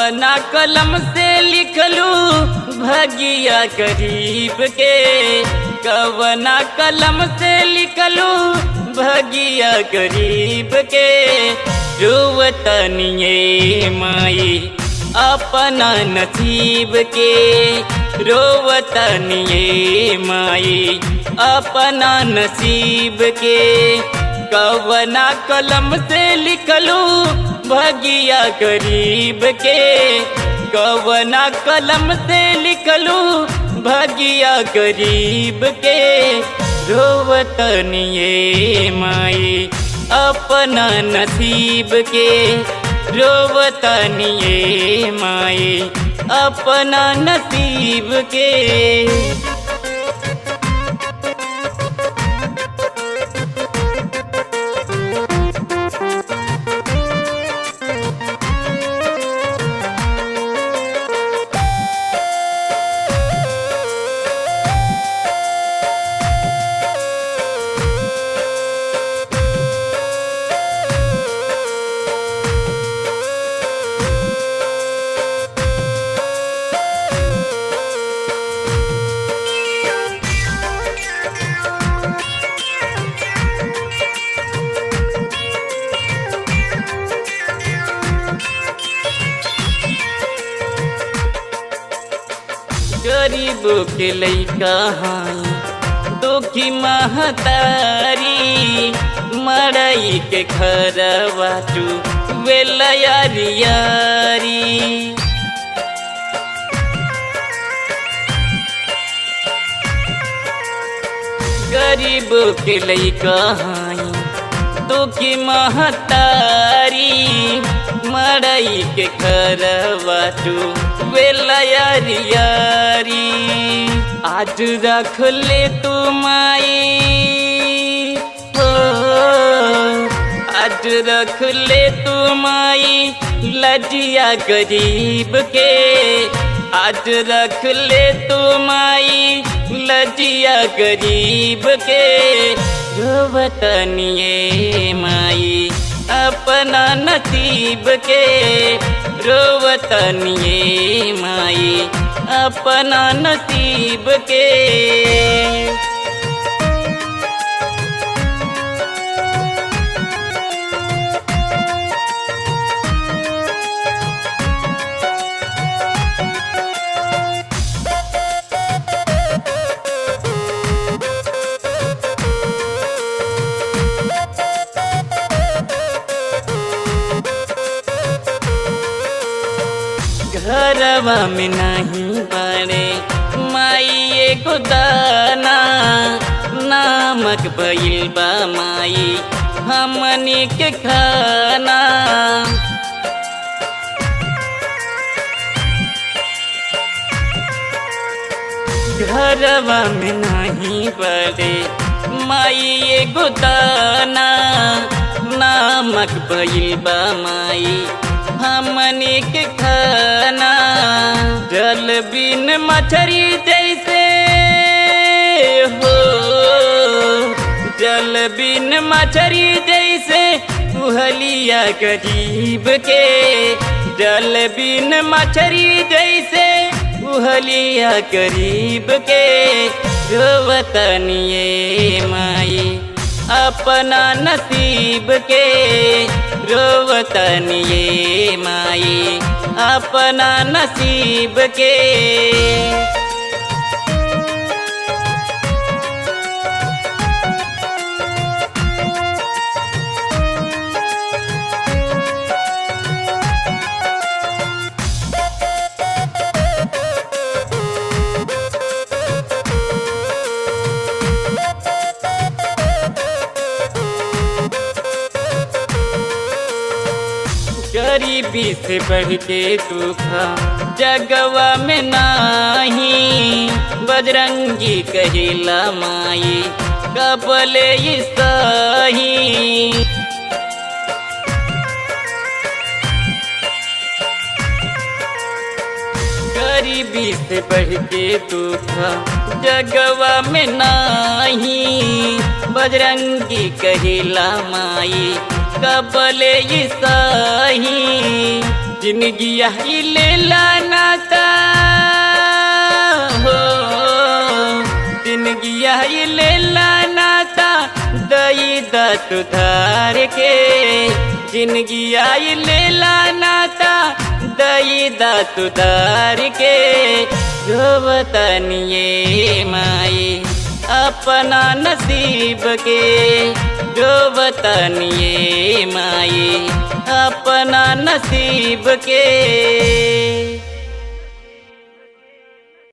कवना कलम से लिखलू भगिया गरीब के, कवना कलम से लिखलू भगिया गरीब के। रोवतनिए माई अपना नसीब के, रोवतनिए माई अपना नसीब के। कवना कलम से लिखलू भगिया गरीब के, कवना कलम से लिखलू भगिया गरीब के। रोवतनिए माई अपना नसीब के, रोवतनिए माई अपना नसीब के। गरीबों के लइका हाई दुखी महतारी, मड़ई के घर बाटू वेलयारी यारी। गरीबों के लइका हाई दुखी महतारी, मड़ई के घर बाटू वेलयारी यारी। आज रख ले तू माई हो, आज रख ले तू माई लजिया गरीब के, आज रख ले तू माई लजिया गरीब के। रोवतनिए माई अपना नसीब के, रोवतनिए माई अपना नसीब के। घरवा में नहीं बड़े माई एगो दाना, नामक भइल बा माई हमनी के खाना। घरवा में नहीं बड़े माई एगो दाना, नामक भइल बा माई हमनी के खाना। जल बिन मछरी जैसे हो, जल बिन मछरी जैसे उहलिया गरीब के, जल बिन मछरी जैसे उहलिया गरीब के। रोवतनिए माई अपना नसीब के, रोवतनिए माई अपना नसीब के। गरीबी से बढ़ के दुखा जगवा में नाही, बजरंगी कहिला माई कबले सही। गरीबी से बढ़ के दुखा जगवा में नाही, बजरंगी कहिला माई कबले सही। जिंदगी आई ले लानाता हो, जिंदगी आई ले लानाता दई दत धार के, जिंदगी आई ले लानाता दई दत धार के। रोवतनिए माई अपना नसीब के, जो वतनिए माई अपना नसीब के।